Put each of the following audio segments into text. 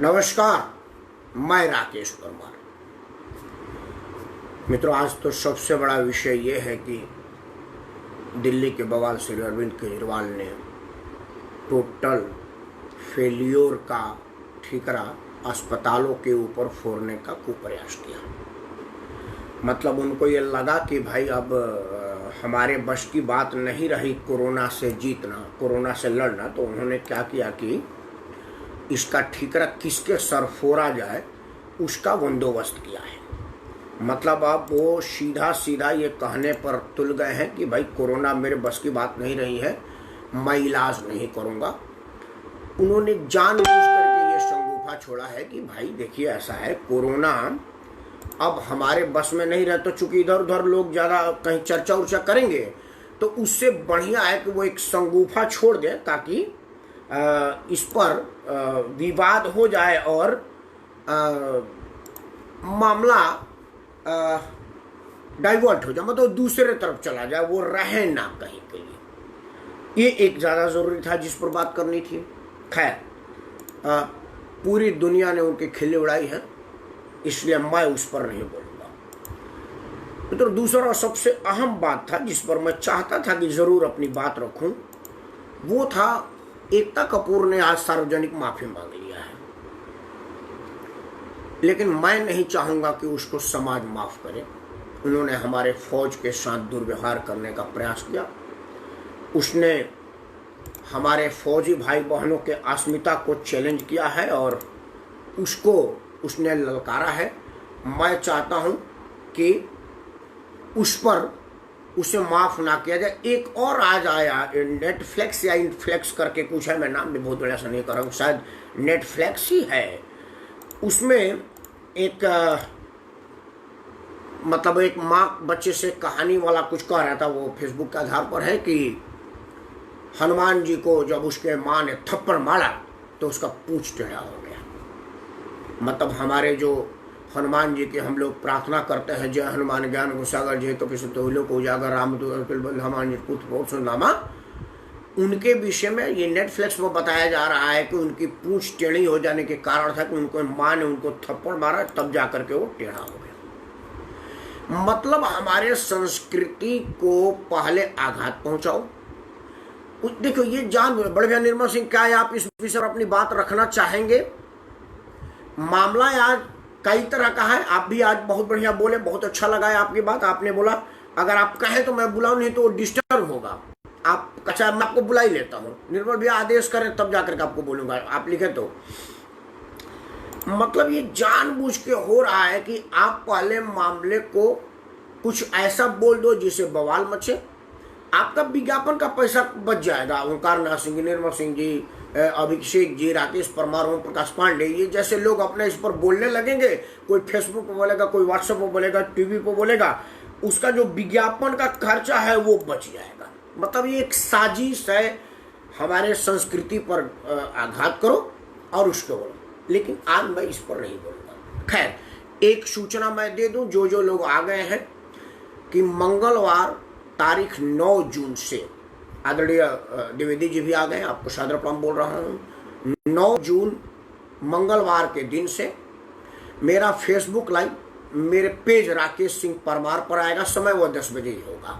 नमस्कार, मैं राकेश परमार। मित्रों, आज तो सबसे बड़ा विषय ये है कि दिल्ली के बवाल श्री अरविंद केजरीवाल ने टोटल फेल्योर का ठीकरा अस्पतालों के ऊपर फोड़ने का कुप्रयास किया। मतलब उनको ये लगा कि भाई अब हमारे बस की बात नहीं रही कोरोना से जीतना, कोरोना से लड़ना, तो उन्होंने क्या किया कि इसका ठीकरा किसके सर फोड़ा जाए उसका बंदोबस्त किया है। मतलब अब वो सीधा सीधा ये कहने पर तुल गए हैं कि भाई कोरोना मेरे बस की बात नहीं रही है, मैं इलाज नहीं करूँगा। उन्होंने जानबूझ करके ये शंगुफा छोड़ा है कि भाई देखिए ऐसा है, कोरोना अब हमारे बस में नहीं रहे, तो चूंकि इधर उधर लोग ज़्यादा कहीं चर्चा उर्चा करेंगे, तो उससे बढ़िया है कि वो एक शंगुफा छोड़ दें ताकि इस पर विवाद हो जाए और मामला डाइवर्ट हो जाए, मतलब दूसरे तरफ चला जाए, वो रहे ना कहीं के लिए। ये एक ज़्यादा ज़रूरी था जिस पर बात करनी थी। खैर, पूरी दुनिया ने उनके खिल्ली उड़ाई है, इसलिए मैं उस पर नहीं बोलूँगा। तो दूसरा सबसे अहम बात था जिस पर मैं चाहता था कि ज़रूर अपनी बात रखूं, वो था एकता कपूर ने आज सार्वजनिक माफी मांग लिया है, लेकिन मैं नहीं चाहूँगा कि उसको समाज माफ करे। उन्होंने हमारे फौज के साथ दुर्व्यवहार करने का प्रयास किया, उसने हमारे फौजी भाई बहनों के अस्मिता को चैलेंज किया है और उसको उसने ललकारा है। मैं चाहता हूँ कि उस पर उसे माफ ना किया जाए। एक और आज आया नेटफ्लिक्स या इनफ्लेक्स करके कुछ है, मैं नाम भी बहुत बड़ा सा नहीं कर रहा हूँ, शायद नेटफ्लिक्स ही है। उसमें एक मतलब एक माँ बच्चे से कहानी वाला कुछ कह रहा था, वो फेसबुक के आधार पर है कि हनुमान जी को जब उसके माँ ने थप्पड़ मारा तो उसका पूंछ टेढ़ा हो गया। मतलब हमारे जो हनुमान जी की हम लोग प्रार्थना करते हैं, जय हनुमान ज्ञान गुसागर जय कपिसु तोहिलो को उजागर राम हनुमान जी पुत्र नामा, उनके विषय में ये नेटफ्लिक्स में बताया जा रहा है कि उनकी पूंछ टेढ़ी हो जाने के कारण था कि उनको माँ ने उनको थप्पड़ मारा, तब जाकर के वो टेढ़ा हो गया। मतलब हमारे संस्कृति को पहले आघात पहुंचाओ। देखो ये जान बड़े भैया निर्मल सिंह, क्या है आप इस विषय पर अपनी बात रखना चाहेंगे? मामला आज कई तरह का है। आप भी आज बहुत बढ़िया बोले, बहुत अच्छा लगा है आपकी बात। आपने बोला अगर आप कहें तो मैं बुलाऊं, नहीं तो डिस्टर्ब होगा। आप अच्छा, मैं आपको बुला ही लेता हूं। निर्मल भैया आदेश करें तब जाकर के आपको बोलूंगा, आप लिखे तो। मतलब ये जानबूझ के हो रहा है कि आप पहले मामले को कुछ ऐसा बोल दो जिसे बवाल मचे, आपका विज्ञापन का पैसा बच जाएगा। ओंकार नाथ सिंह, निर्मल सिंह जी, अभिषेक जी, राकेश परमार, ओम प्रकाश पांडे, ये जैसे लोग अपने इस पर बोलने लगेंगे, कोई फेसबुक पर बोलेगा, कोई व्हाट्सएप पर बोलेगा, टीवी पर बोलेगा, उसका जो विज्ञापन का खर्चा है वो बच जाएगा। मतलब ये एक साजिश है, हमारे संस्कृति पर आघात करो और उसको बोलो। लेकिन आज मैं इस पर नहीं बोलूँगा। खैर, एक सूचना मैं दे दूं, जो लोग आ गए हैं, कि मंगलवार तारीख 9 जून से आदरणीय द्विवेदी जी भी आ गए, आपको सादर प्रणाम बोल रहा हूँ। 9 जून मंगलवार के दिन से मेरा फेसबुक लाइव मेरे पेज राकेश सिंह परमार पर आएगा। समय वो 10 बजे ही होगा।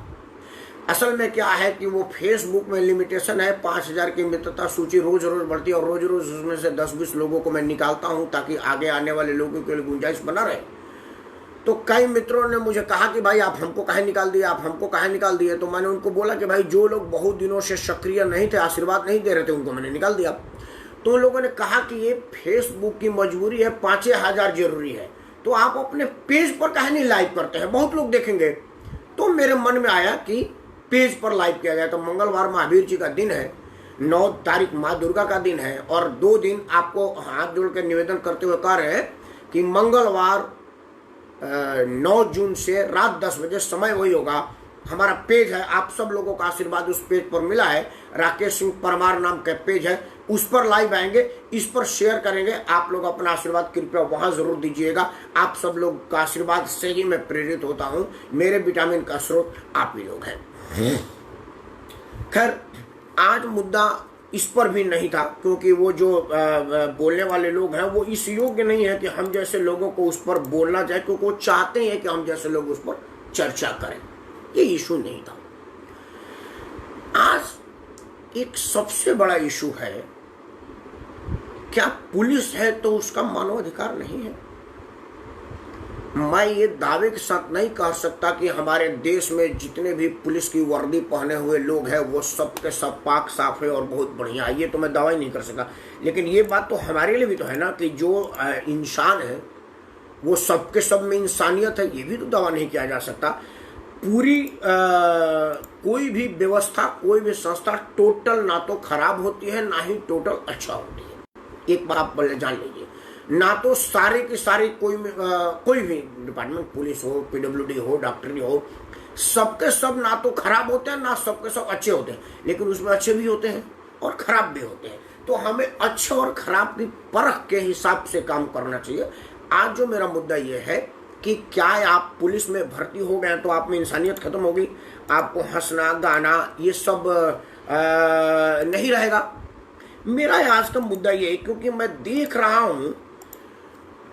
असल में क्या है कि वो फेसबुक में लिमिटेशन है, 5000 की मित्रता सूची रोज रोज बढ़ती है और रोज रोज उसमें से 10-20 लोगों को मैं निकालता हूँ ताकि आगे आने वाले लोगों के लिए गुंजाइश बना रहे। तो कई मित्रों ने मुझे कहा कि भाई आप हमको काहे निकाल दिए, आप हमको काहे निकाल दिए। तो मैंने उनको बोला कि भाई जो लोग बहुत दिनों से सक्रिय नहीं थे, आशीर्वाद नहीं दे रहे थे, उनको मैंने निकाल दिया। तो उन लोगों ने कहा कि ये फेसबुक की मजबूरी है, 5000 जरूरी है, तो आप अपने पेज पर काहे नहीं लाइव करते हैं, बहुत लोग देखेंगे। तो मेरे मन में आया कि पेज पर लाइव किया जाए। तो मंगलवार महावीर जी का दिन है, 9 तारीख माँ दुर्गा का दिन है, और 2 दिन आपको हाथ जोड़ कर निवेदन करते हुए कह रहे हैं कि मंगलवार 9 जून से रात 10 बजे, समय वही होगा। हमारा पेज है, आप सब लोगों का आशीर्वाद उस पेज पर मिला है, राकेश सिंह परमार नाम का पेज है, उस पर लाइव आएंगे, इस पर शेयर करेंगे। आप लोग अपना आशीर्वाद कृपया वहां जरूर दीजिएगा। आप सब लोग का आशीर्वाद से ही मैं प्रेरित होता हूं। मेरे विटामिन का स्रोत आप ही लोग हैं। खैर, आज मुद्दा इस पर भी नहीं था, क्योंकि वो जो बोलने वाले लोग हैं वो इस योग्य नहीं है कि हम जैसे लोगों को उस पर बोलना चाहे, क्योंकि वो चाहते हैं कि हम जैसे लोग उस पर चर्चा करें। ये इशू नहीं था। आज एक सबसे बड़ा इशू है, क्या पुलिस है तो उसका मानवाधिकार नहीं है? मैं ये दावे के साथ नहीं कह सकता कि हमारे देश में जितने भी पुलिस की वर्दी पहने हुए लोग हैं वो सब के सब पाक साफ है और बहुत बढ़िया है, ये तो मैं दावा ही नहीं कर सकता। लेकिन ये बात तो हमारे लिए भी तो है ना कि जो इंसान है वो सबके सब में इंसानियत है, ये भी तो दावा नहीं किया जा सकता। पूरी कोई भी व्यवस्था, कोई भी संस्था टोटल ना तो खराब होती है ना ही टोटल अच्छा होती है। एक बार आप पहले जान लीजिए, ना तो सारे के सारे कोई भी डिपार्टमेंट, पुलिस हो, पीडब्ल्यूडी हो, डॉक्टरी हो, सबके सब ना तो खराब होते हैं ना सबके सब अच्छे होते हैं, लेकिन उसमें अच्छे भी होते हैं और खराब भी होते हैं। तो हमें अच्छे और खराब की परख के हिसाब से काम करना चाहिए। आज जो मेरा मुद्दा ये है कि क्या आप पुलिस में भर्ती हो गए तो आप में इंसानियत खत्म होगी, आपको हंसना गाना ये सब नहीं रहेगा। मेरा आज का मुद्दा ये है, क्योंकि मैं देख रहा हूं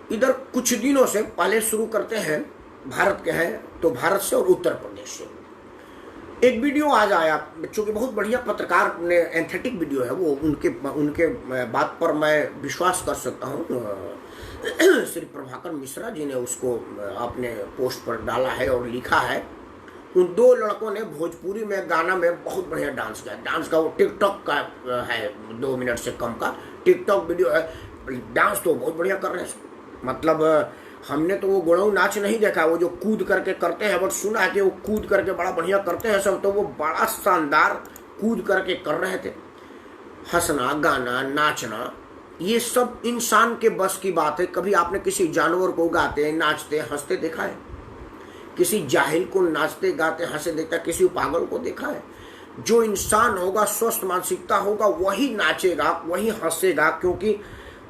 इधर कुछ दिनों से, पहले शुरू करते हैं भारत के हैं तो भारत से और उत्तर प्रदेश से एक वीडियो आज आया, चूंकि बहुत बढ़िया पत्रकार ने, एंथेटिक वीडियो है वो, उनके बात पर मैं विश्वास कर सकता हूँ। श्री प्रभाकर मिश्रा जी ने उसको अपने पोस्ट पर डाला है और लिखा है। उन दो लड़कों ने भोजपुरी में गाना में बहुत बढ़िया डांस किया। डांस का वो टिकटॉक का है, 2 मिनट से कम का टिकटॉक वीडियो है। डांस तो बहुत बढ़िया कर रहे हैं, मतलब हमने तो वो गुड़ाऊ नाच नहीं देखा, वो जो कूद करके करते हैं, बट सुना है कि वो कूद करके बड़ा बढ़िया करते हैं सब, तो वो बड़ा शानदार कूद करके कर रहे थे। हंसना गाना नाचना ये सब इंसान के बस की बात है। कभी आपने किसी जानवर को गाते नाचते हंसते देखा है? किसी जाहिल को नाचते गाते हंसे देखा? किसी पागल को देखा है? जो इंसान होगा, स्वस्थ मानसिकता होगा, वही नाचेगा, वही हंसेगा, क्योंकि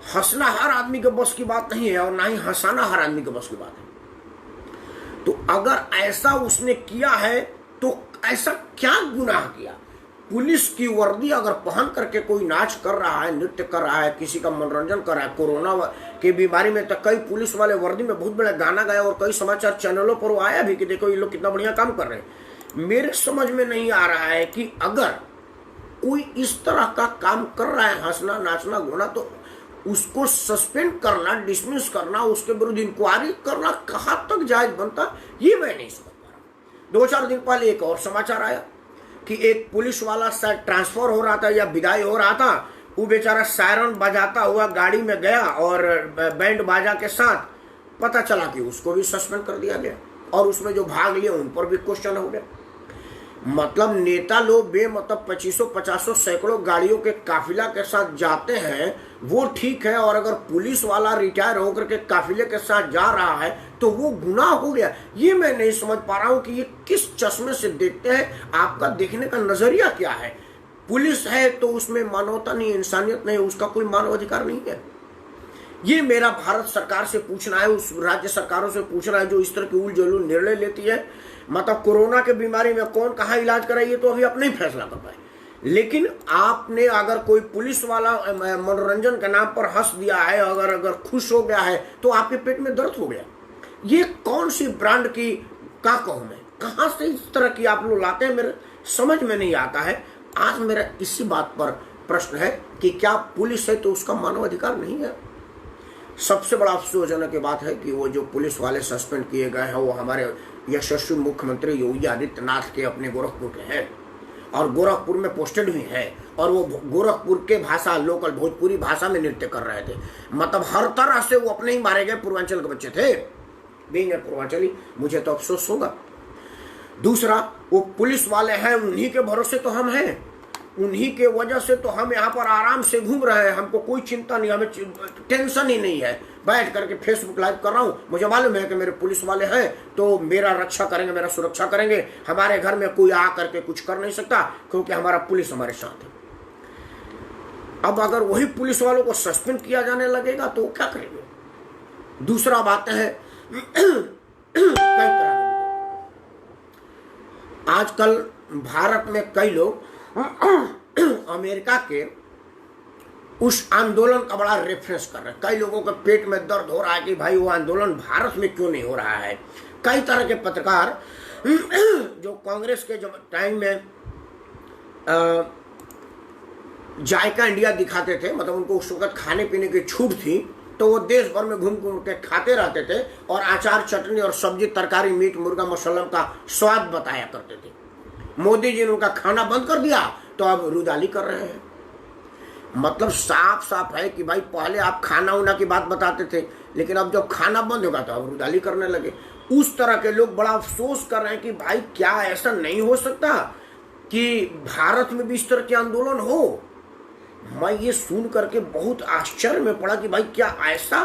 हंसना हर आदमी के बस की बात नहीं है और ना ही हंसाना हर आदमी के बस की बात है। तो अगर ऐसा उसने किया है तो ऐसा क्या गुनाह किया? पुलिस की वर्दी अगर पहन करके कोई नाच कर रहा है, नृत्य कर रहा है, किसी का मनोरंजन कर रहा है, कोरोना के बीमारी में तो कई पुलिस वाले वर्दी में बहुत बड़ा गाना गाया और कई समाचार चैनलों पर वो आया भी कि देखो ये लोग कितना बढ़िया काम कर रहे हैं। मेरे समझ में नहीं आ रहा है कि अगर कोई इस तरह का काम कर रहा है, हंसना नाचना गाना, तो उसको सस्पेंड करना, डिसमिस करना, उसके विरुद्ध इंक्वायरी करना कहां तक जायज बनता, ये मैं नहीं समझ पा रहा। 2-4 दिन पहले एक और समाचार आया कि एक पुलिस वाला शायद ट्रांसफर हो रहा था या विदाई हो रहा था, वो बेचारा सायरन बजाता हुआ गाड़ी में गया और बैंड बाजा के साथ, पता चला कि उसको भी सस्पेंड कर दिया गया और उसमें जो भाग लिए उन पर भी क्वेश्चन हो गया। मतलब नेता लोग बेमतलब 2500-50 सैकड़ों गाड़ियों के काफिला के साथ जाते हैं, वो ठीक है, और अगर पुलिस वाला रिटायर होकर के काफिले के साथ जा रहा है तो वो गुनाह हो गया। ये मैं नहीं समझ पा रहा हूं कि ये किस चश्मे से देखते हैं, आपका देखने का नजरिया क्या है? पुलिस है तो उसमें मानवता नहीं, इंसानियत नहीं, उसका कोई मानवाधिकार नहीं है? ये मेरा भारत सरकार से पूछना है, उस राज्य सरकारों से पूछना है जो इस तरह की उल जलूल निर्णय लेती है। मतलब कोरोना के बीमारी में कौन कहाँ इलाज कराइए तो अभी अपने ही फैसला कर पाए, लेकिन आपने अगर कोई पुलिस वाला मनोरंजन के नाम पर हंस दिया है, अगर खुश हो गया है तो आपके पेट में दर्द हो गया। ये कौन सी ब्रांड की का कहूं मैं, कहां से इस तरह की आप लोग लाते हैं, मेरे समझ में नहीं आता है। आज मेरा इसी बात पर प्रश्न है कि क्या पुलिस है तो उसका मानवाधिकार नहीं है? सबसे बड़ा अफसोसजनक की बात है कि वो जो पुलिस वाले सस्पेंड किए गए हैं वो हमारे यशस्वी मुख्यमंत्री योगी आदित्यनाथ के अपने गोरखपुर के हैं और गोरखपुर में पोस्टेड भी है, और वो गोरखपुर के भाषा, लोकल भोजपुरी भाषा में नृत्य कर रहे थे। मतलब हर तरह से वो अपने ही मारे गए पूर्वांचल के बच्चे थे। बीइंग ए पूर्वांचली मुझे तो अफसोस होगा। दूसरा, वो पुलिस वाले हैं, उन्हीं के भरोसे तो हम हैं, उन्हीं के वजह से तो हम यहाँ पर आराम से घूम रहे हैं, हमको कोई चिंता नहीं, हमें टेंशन ही नहीं है। बैठ करके फेसबुक लाइव कर रहा हूँ, मुझे मालूम है कि मेरे पुलिस वाले हैं तो मेरा रक्षा करेंगे, मेरा सुरक्षा करेंगे, हमारे घर में कोई आ करके कुछ कर नहीं सकता क्योंकि हमारा पुलिस हमारे साथ है। अब अगर वही पुलिस वालों को सस्पेंड किया जाने लगेगा तो क्या करेंगे? दूसरा बात है कई तरह के आजकल भारत में कई लोग अमेरिका के उस आंदोलन का बड़ा रेफरेंस कर रहे हैं। कई लोगों के पेट में दर्द हो रहा है कि भाई वो आंदोलन भारत में क्यों नहीं हो रहा है। कई तरह के पत्रकार जो कांग्रेस के जब टाइम में जायका इंडिया दिखाते थे, मतलब उनको उस वक्त खाने पीने की छूट थी, तो वो देश भर में घूम घूम के खाते रहते थे और अचार चटनी और सब्जी तरकारी मीट मुर्गा मसलम का स्वाद बताया करते थे। मोदी जी ने उनका खाना बंद कर दिया तो अब रुदाली कर रहे हैं। मतलब साफ साफ है कि भाई पहले आप खाना उना की बात बताते थे, लेकिन अब जब खाना बंद होगा तो अब रुदाली करने लगे। उस तरह के लोग बड़ा अफसोस कर रहे हैं कि भाई क्या ऐसा नहीं हो सकता कि भारत में भी इस तरह के आंदोलन हो। मैं ये सुन करके बहुत आश्चर्य में पड़ा कि भाई क्या ऐसा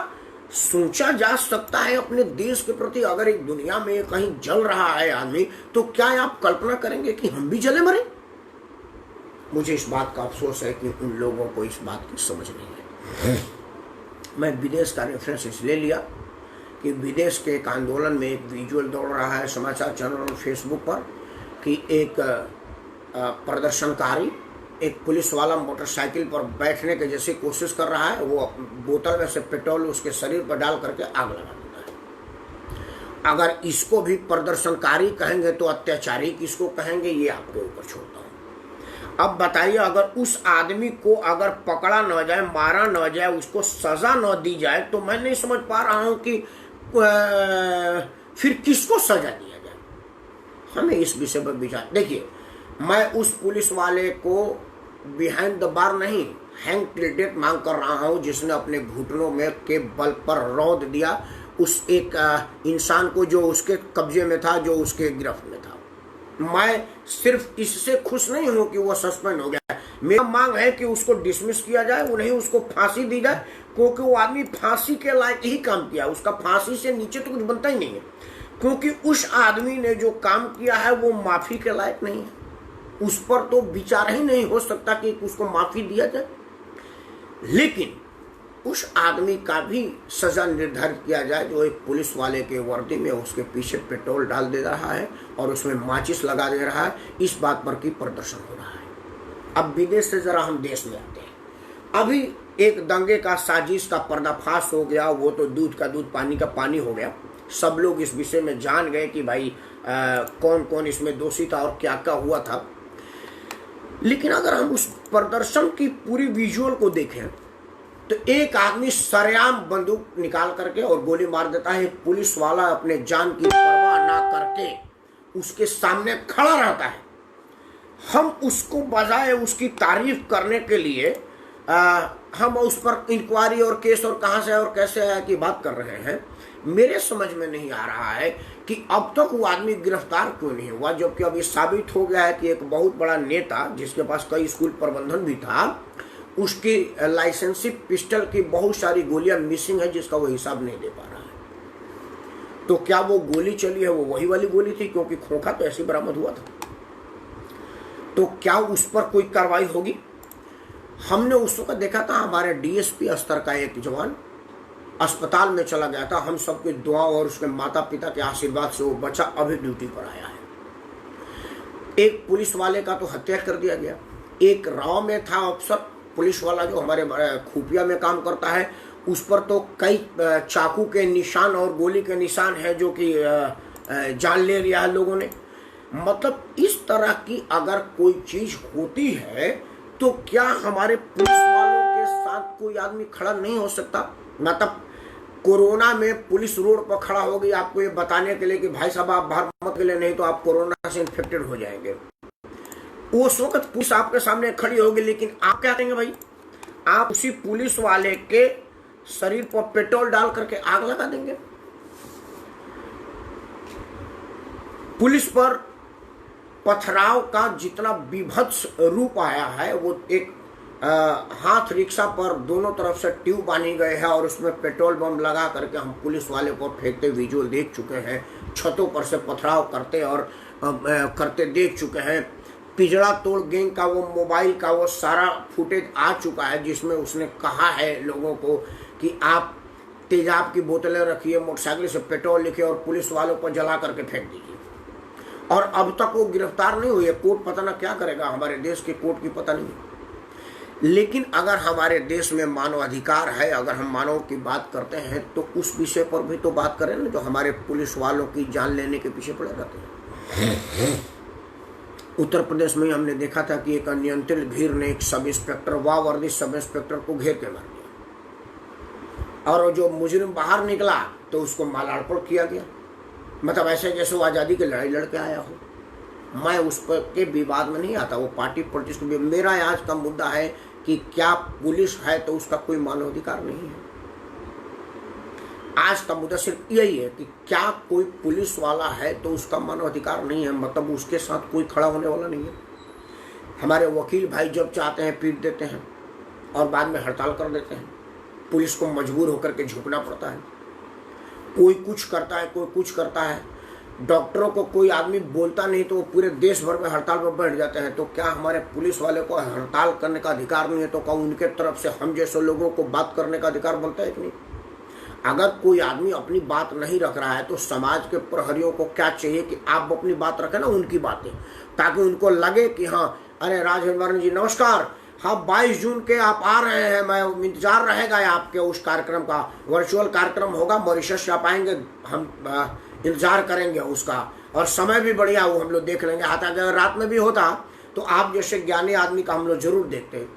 सोचा जा सकता है अपने देश के प्रति। अगर एक दुनिया में कहीं जल रहा है आदमी, तो क्या आप कल्पना करेंगे कि हम भी जले मरे। मुझे इस बात का अफसोस है कि उन लोगों को इस बात की समझ नहीं है। मैं विदेश का रेफरेंस इसलिए लिया कि विदेश के एक आंदोलन में एक विजुअल दौड़ रहा है समाचार चैनल और फेसबुक पर कि एक प्रदर्शनकारी एक पुलिस वाला मोटरसाइकिल पर बैठने के जैसी कोशिश कर रहा है। वो बोतल में से पेट्रोल उसके शरीर पर डाल करके आग लगा देता है। अगर इसको भी प्रदर्शनकारी कहेंगे तो अत्याचारी किसको कहेंगे, ये आपके ऊपर छोड़ता हूँ। अब बताइए, अगर उस आदमी को अगर पकड़ा न जाए, मारा न जाए, उसको सजा न दी जाए, तो मैं नहीं समझ पा रहा हूँ कि फिर किसको सजा दिया जाए। हमें इस विषय पर विचार। देखिए, मैं उस पुलिस वाले को बिहाइंड द बार नहीं, हैंग टिल डेथ मांग कर रहा हूं, जिसने अपने घुटनों में के बल पर रौंद दिया उस एक इंसान को जो उसके कब्जे में था, जो उसके गिरफ्त में था। मैं सिर्फ इससे खुश नहीं हूं कि वो सस्पेंड हो गया। मेरा मांग है कि उसको डिसमिस किया जाए, वो नहीं उसको फांसी दी जाए, क्योंकि वो आदमी फांसी के लायक ही काम किया। उसका फांसी से नीचे तो कुछ बनता ही नहीं है, क्योंकि उस आदमी ने जो काम किया है वो माफी के लायक नहीं है। उस पर तो विचार ही नहीं हो सकता कि उसको माफी दिया जाए। लेकिन उस आदमी का भी सजा निर्धारित किया जाए जो एक पुलिस वाले के वर्दी में उसके पीछे पेट्रोल डाल दे रहा है और उसमें माचिस लगा दे रहा है। इस बात पर की प्रदर्शन हो रहा है। अब विदेश से जरा हम देश में आते हैं। अभी एक दंगे का साजिश का पर्दाफाश हो गया। वो तो दूध का दूध पानी का पानी हो गया। सब लोग इस विषय में जान गए कि भाई कौन कौन इसमें दोषी था और क्या क्या हुआ था। लेकिन अगर हम उस प्रदर्शन की पूरी विजुअल को देखें तो एक आदमी सरेआम बंदूक निकाल करके और गोली मार देता है। पुलिस वाला अपने जान की परवाह ना करके उसके सामने खड़ा रहता है। हम उसको बजाय उसकी तारीफ करने के लिए हम उस पर इंक्वायरी और केस और कहां से और कैसे आया की बात कर रहे हैं। मेरे समझ में नहीं आ रहा है कि अब तक वो आदमी गिरफ्तार क्यों नहीं हुआ, जबकि अब ये साबित हो गया है कि एक बहुत बड़ा नेता जिसके पास कई स्कूल प्रबंधन भी था, उसकी लाइसेंसिंग पिस्टल की बहुत सारी गोलियां मिसिंग है, जिसका वो हिसाब नहीं दे पा रहा है। तो क्या वो गोली चली है वो वही वाली गोली थी, क्योंकि खोखा तो ऐसे बरामद हुआ था। तो क्या उस पर कोई कार्रवाई होगी? हमने उस वक्त देखा था हमारे डीएसपी स्तर का एक जवान अस्पताल में चला गया था। हम सबके दुआ और उसके माता पिता के आशीर्वाद से वो बच्चा अभी ड्यूटी पर आया है। एक पुलिस वाले का तो हत्या कर दिया गया। एक राव में था अफसर पुलिस वाला जो हमारे खुफिया में काम करता है, उस पर तो कई चाकू के निशान और गोली के निशान है जो कि जान ले लिया है लोगों ने। मतलब इस तरह की अगर कोई चीज होती है तो क्या हमारे पुलिस वालों के साथ कोई आदमी खड़ा नहीं हो सकता? मतलब कोरोना में पुलिस रोड पर खड़ा होगी आपको ये बताने के लिए कि भाई साहब आप बाहर मत निकले, नहीं तो आप कोरोना से इन्फेक्टेड हो जाएंगे। उस वक्त पुलिस आपके सामने खड़ी होगी, लेकिन आप क्या करेंगे भाई? आप उसी पुलिस वाले के शरीर पर पेट्रोल डाल करके आग लगा देंगे। पुलिस पर पथराव का जितना विभत्स रूप आया है, वो एक हाथ रिक्शा पर दोनों तरफ से ट्यूब बांधी गए हैं और उसमें पेट्रोल बम लगा करके हम पुलिस वाले को फेंकते विजुअल देख चुके हैं। छतों पर से पथराव करते और करते देख चुके हैं। पिजड़ा तोड़ गैंग का वो मोबाइल का वो सारा फुटेज आ चुका है, जिसमें उसने कहा है लोगों को कि आप तेजाब की बोतलें रखिए, मोटरसाइकिल से पेट्रोल लिखिए और पुलिस वालों को जला करके फेंक दीजिए। और अब तक वो गिरफ्तार नहीं हुई है। कोर्ट पता ना क्या करेगा, हमारे देश के कोर्ट की पता नहीं। लेकिन अगर हमारे देश में मानवाधिकार है, अगर हम मानव की बात करते हैं तो उस विषय पर भी तो बात करें ना, जो हमारे पुलिस वालों की जान लेने के पीछे पड़े रहते हैं। उत्तर प्रदेश में हमने देखा था कि एक अनियंत्रित भीड़ ने एक सब इंस्पेक्टर, वावर्दी सब इंस्पेक्टर को घेर के मार दिया, और जो मुजरिम बाहर निकला तो उसको मालार्पण किया गया। मतलब ऐसे जैसे वो आज़ादी की लड़ाई लड़के आया हो। मैं उस पर के विवाद में नहीं आता, वो पार्टी पॉलिटिक्स को भी। मेरा आज का मुद्दा है कि क्या पुलिस है तो उसका कोई मानवाधिकार नहीं है। आज का मुद्दा सिर्फ यही है कि क्या कोई पुलिस वाला है तो उसका मानवाधिकार नहीं है, मतलब उसके साथ कोई खड़ा होने वाला नहीं है। हमारे वकील भाई जब चाहते हैं पीट देते हैं और बाद में हड़ताल कर देते हैं। पुलिस को मजबूर होकर के झुकना पड़ता है। कोई कुछ करता है, कोई कुछ करता है। डॉक्टरों को कोई आदमी बोलता नहीं तो वो पूरे देश भर में हड़ताल पर बैठ जाते हैं। तो क्या हमारे पुलिस वाले को हड़ताल करने का अधिकार नहीं है? तो क्या उनके तरफ से हम जैसे लोगों को बात करने का अधिकार बनता है कि नहीं? अगर कोई आदमी अपनी बात नहीं रख रहा है तो समाज के प्रहरियों को क्या चाहिए कि आप अपनी बात रखें ना, उनकी बातें, ताकि उनको लगे कि हाँ, अरे राजभवन जी नमस्कार, हाँ 22 जून के आप आ रहे हैं, मैं इंतजार रहेगा आपके उस कार्यक्रम का। वर्चुअल कार्यक्रम होगा, मॉरिशस से आप आएंगे, हम इंतजार करेंगे उसका, और समय भी बढ़िया वो हम लोग देख लेंगे। हाथ अगर रात में भी होता तो आप जैसे ज्ञानी आदमी का हम लोग जरूर देखते हैं।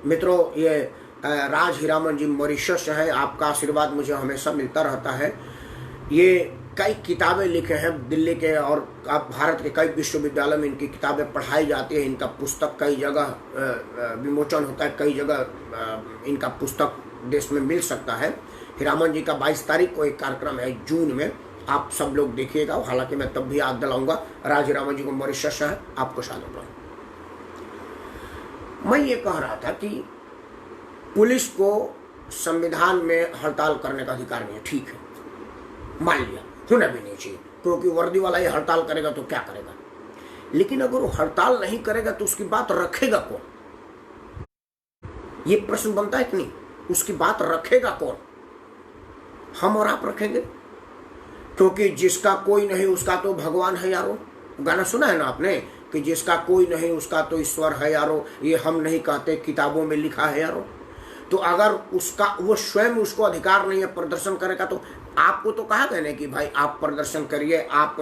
मित्रों, ये राज हीरामन जी मॉरिशस से है, आपका आशीर्वाद मुझे हमेशा मिलता रहता है। ये कई किताबें लिखे हैं दिल्ली के और भारत के कई विश्वविद्यालय में इनकी किताबें पढ़ाई जाती है। इनका पुस्तक कई जगह विमोचन होता है, कई जगह इनका पुस्तक देश में मिल सकता है। हीरामन जी का 22 तारीख को एक कार्यक्रम है जून में, आप सब लोग देखिएगा। हालांकि मैं तब भी याद दिलाऊंगा, राज हीरामन जी को मॉरिशस है, आपको शामिल। मैं ये कह रहा था कि पुलिस को संविधान में हड़ताल करने का अधिकार नहीं है, ठीक है, मान लिया, होना भी नहीं चाहिए, क्योंकि वर्दी वाला ये हड़ताल करेगा तो क्या करेगा। लेकिन अगर वो हड़ताल नहीं करेगा तो उसकी बात रखेगा कौन? ये प्रश्न बनता है कि नहीं? उसकी बात रखेगा कौन? हम और आप रखेंगे? क्योंकि जिसका कोई नहीं उसका तो भगवान है यारो। गाना सुना है ना आपने कि जिसका कोई नहीं उसका तो ईश्वर है यारो। ये हम नहीं कहते, किताबों में लिखा है यारो। तो अगर उसका वो स्वयं उसको अधिकार नहीं है प्रदर्शन करेगा, तो आपको तो कहा गया कि भाई आप प्रदर्शन करिए, आप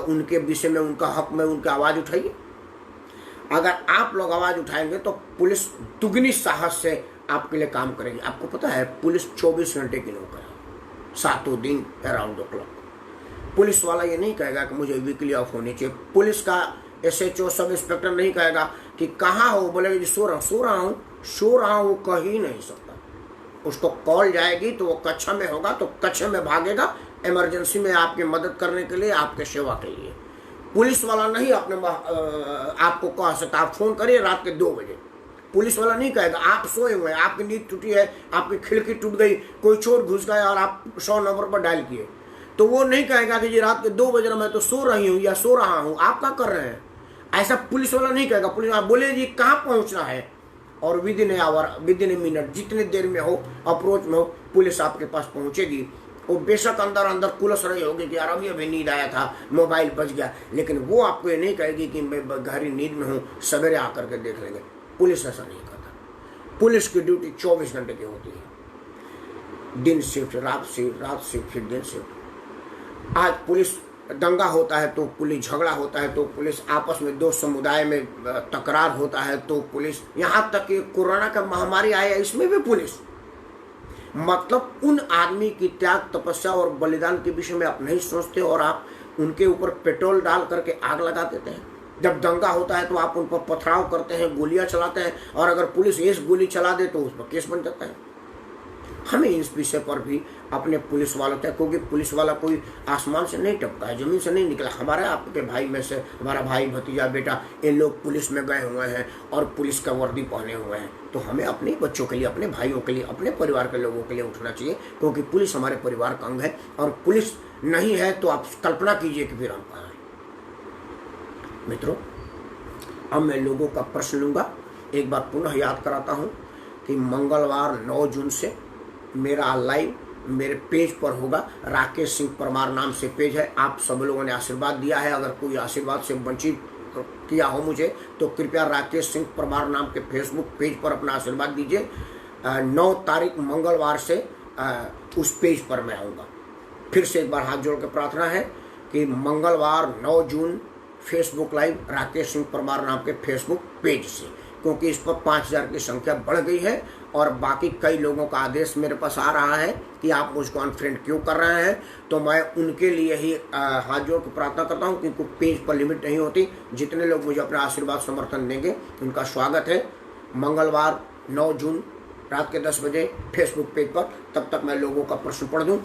उनके विषय में, उनका हक में उनकी आवाज़ उठाइए। अगर आप लोग आवाज़ उठाएंगे तो पुलिस दुगनी साहस से आपके लिए काम करेगी। आपको पता है पुलिस 24 घंटे की नौकर है, 7 दिन अराउंड द क्लॉक। पुलिस वाला ये नहीं कहेगा कि मुझे वीकली ऑफ होनी चाहिए। पुलिस का SHO सब इंस्पेक्टर नहीं कहेगा कि कहाँ हो, बोलेगा जी सो रहा हूँ, वो कह ही नहीं सकता। उसको कॉल जाएगी तो वो कक्षा में होगा तो कक्षा में भागेगा, इमरजेंसी में आपकी मदद करने के लिए, आपके सेवा के लिए। पुलिस वाला नहीं अपने आपको कह सकता आप फोन करिए रात के 2 बजे। पुलिस वाला नहीं कहेगा आप सोए हुए हैं, आपकी नींद टूटी है, आपकी खिड़की टूट गई, कोई चोर घुस गया और आप 100 नंबर पर डायल किए, तो वो नहीं कहेगा कि जी रात के 2 बजे मैं तो सो रही हूँ या सो रहा हूँ, आप क्या कर रहे हैं। ऐसा पुलिस वाला नहीं कहेगा। पुलिस वाला बोले जी कहाँ पहुँचना है, और within hour, within minute, जितने देर में हो, अप्रोच में हो, पुलिस आपके पास पहुंचेगी। वो बेशक अंदर कुलस रही होगी कि यार अभी नींद आया था, मोबाइल बज गया, लेकिन वो आपको ये नहीं कहेगी कि मैं गहरी नींद में हूँ, सवेरे आकर के देख लेंगे। पुलिस ऐसा नहीं करता। पुलिस की ड्यूटी 24 घंटे की होती है, दिन शिफ्ट, रात शिफ्ट, फिर दिन शिफ्ट। आज पुलिस दंगा होता है तो पुलिस, झगड़ा होता है तो पुलिस, आपस में 2 समुदाय में तकरार होता है तो पुलिस, यहाँ तक कि कोरोना का महामारी आया इसमें भी पुलिस। मतलब उन आदमी की त्याग, तपस्या और बलिदान के विषय में आप नहीं सोचते और आप उनके ऊपर पेट्रोल डाल करके आग लगा देते हैं। जब दंगा होता है तो आप उन पर पथराव करते हैं, गोलियां चलाते हैं, और अगर पुलिस एक गोली चला दे तो उस पर केस बन जाता है। हमें इस विषय पर भी अपने पुलिस वालों तक, क्योंकि पुलिस वाला कोई आसमान से नहीं टपका है, जमीन से नहीं निकला। हमारे आपके भाई में से हमारा भाई, भतीजा, बेटा, ये लोग पुलिस में गए हुए हैं और पुलिस का वर्दी पहने हुए हैं। तो हमें अपने बच्चों के लिए, अपने भाइयों के लिए, अपने परिवार के लोगों के लिए उठना चाहिए, क्योंकि पुलिस हमारे परिवार का अंग है। और पुलिस नहीं है तो आप कल्पना कीजिए कि फिर हम कहाँ हैं। मित्रों, अब मैं लोगों का प्रश्न लूँगा। एक बार पुनः याद कराता हूँ कि मंगलवार 9 जून से मेरा लाइव मेरे पेज पर होगा। राकेश सिंह परमार नाम से पेज है। आप सब लोगों ने आशीर्वाद दिया है, अगर कोई आशीर्वाद से वंचित किया हो मुझे, तो कृपया राकेश सिंह परमार नाम के फेसबुक पेज पर अपना आशीर्वाद दीजिए। 9 तारीख मंगलवार से उस पेज पर मैं आऊँगा। फिर से एक बार हाथ जोड़ के प्रार्थना है कि मंगलवार 9 जून फेसबुक लाइव राकेश सिंह परमार नाम के फेसबुक पेज से, क्योंकि इस पर 5000 की संख्या बढ़ गई है और बाकी कई लोगों का आदेश मेरे पास आ रहा है कि आप मुझको अनफ्रेंड क्यों कर रहे हैं, तो मैं उनके लिए ही हाथ जोड़ के प्रार्थना करता हूं, क्योंकि पेज पर लिमिट नहीं होती। जितने लोग मुझे अपना आशीर्वाद समर्थन देंगे उनका स्वागत है। मंगलवार 9 जून रात के 10 बजे फेसबुक पेज पर। तब तक मैं लोगों का प्रश्न पढ़ दूं।